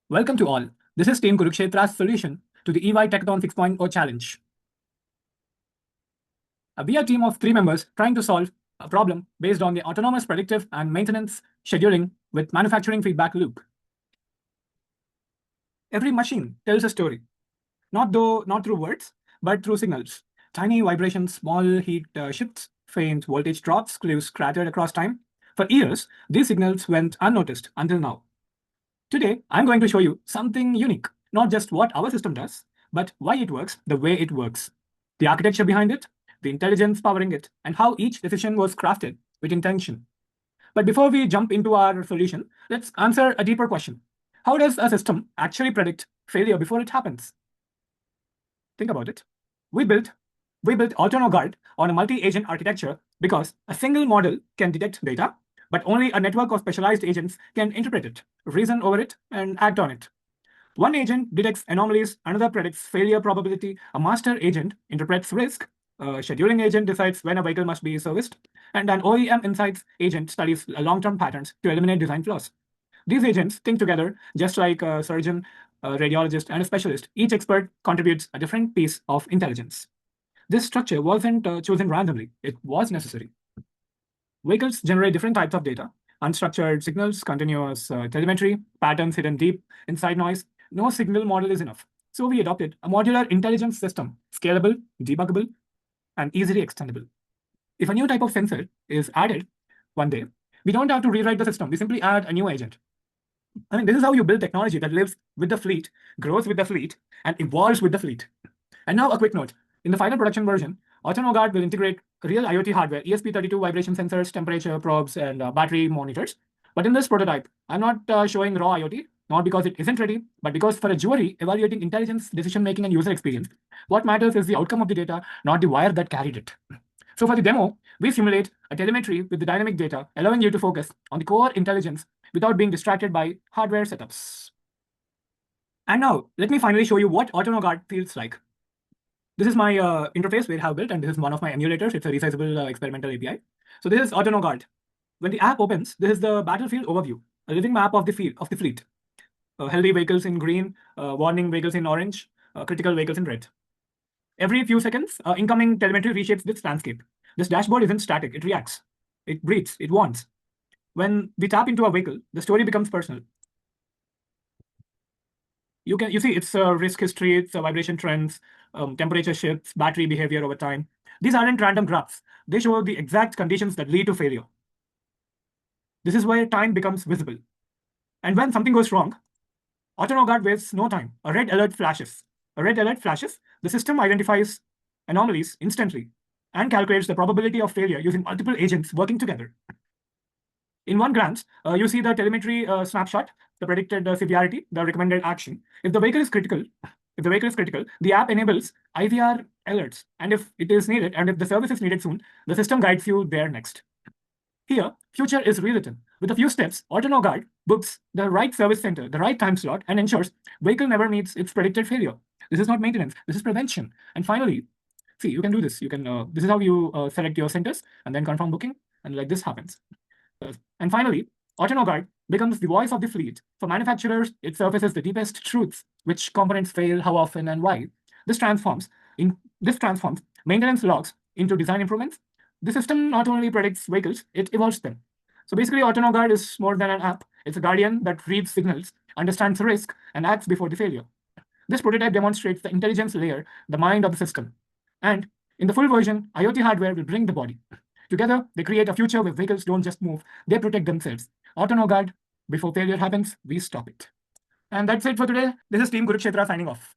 Welcome to all. This is Team Kurukshetra's solution to the EY Techathon 6.0 challenge. We are a team of 3 members trying to solve a problem based on the autonomous predictive and maintenance scheduling with manufacturing feedback loop. Every machine tells a story, not through words, but through signals. Tiny vibrations, small heat shifts, faint voltage drops, clues scattered across time. For years, these signals went unnoticed until now. Today, I'm going to show you something unique, not just what our system does, but why it works the way it works. The architecture behind it, the intelligence powering it, and how each decision was crafted with intention. But before we jump into our solution, let's answer a deeper question. How does a system actually predict failure before it happens? Think about it. We built AutonoGuard on a multi-agent architecture because a single model can detect data, but only a network of specialized agents can interpret it, reason over it, and act on it. One agent detects anomalies, another predicts failure probability, a master agent interprets risk, a scheduling agent decides when a vehicle must be serviced, and an OEM insights agent studies long-term patterns to eliminate design flaws. These agents think together just like a surgeon, a radiologist, and a specialist. Each expert contributes a different piece of intelligence. This structure wasn't chosen randomly, it was necessary. Vehicles generate different types of data, unstructured signals, continuous telemetry, patterns hidden deep inside noise. No single model is enough. So we adopted a modular intelligence system, scalable, debuggable, and easily extendable. If a new type of sensor is added one day, we don't have to rewrite the system. We simply add a new agent. I mean, this is how you build technology that lives with the fleet, grows with the fleet, and evolves with the fleet. And now a quick note. In the final production version, AutonoGuard will integrate real IoT hardware, ESP32 vibration sensors, temperature probes, and battery monitors. But in this prototype, I'm not showing raw IoT, not because it isn't ready, but because for a jury evaluating intelligence, decision-making, and user experience, what matters is the outcome of the data, not the wire that carried it. So for the demo, we simulate a telemetry with the dynamic data, allowing you to focus on the core intelligence without being distracted by hardware setups. And now, let me finally show you what AutonoGuard feels like. This is my interface we have built, and this is one of my emulators. It's a resizable experimental API. So this is AutonoGuard. When the app opens, this is the battlefield overview, a living map of the fleet. Healthy vehicles in green, warning vehicles in orange, critical vehicles in red. Every few seconds, incoming telemetry reshapes this landscape. This dashboard isn't static, it reacts, it breathes, it wants. When we tap into a vehicle, the story becomes personal. You see it's risk history, it's vibration trends, temperature shifts, battery behavior over time. These aren't random graphs. They show the exact conditions that lead to failure. This is where time becomes visible. And when something goes wrong, AutonoGuard wastes no time. A red alert flashes. The system identifies anomalies instantly and calculates the probability of failure using multiple agents working together. In one glance, you see the telemetry snapshot, the predicted severity, the recommended action. If the vehicle is critical, the app enables IVR alerts, and if it is needed, and if the service is needed soon, the system guides you there next. Here, future is rewritten. With a few steps, AutonoGuard books the right service center, the right time slot, and ensures vehicle never meets its predicted failure. This is not maintenance, this is prevention. And finally, see, you can do this. You can. This is how you select your centers and then confirm booking, and like this happens. And finally, AutonoGuard becomes the voice of the fleet. For manufacturers, it surfaces the deepest truths, which components fail, how often, and why. This transforms maintenance logs into design improvements. The system not only predicts vehicles, it evolves them. So basically, AutonoGuard is more than an app. It's a guardian that reads signals, understands risk, and acts before the failure. This prototype demonstrates the intelligence layer, the mind of the system. And in the full version, IoT hardware will bring the body. Together, they create a future where vehicles don't just move, they protect themselves. AutonoGuard, before failure happens, we stop it. And that's it for today. This is Team Kurukshetra signing off.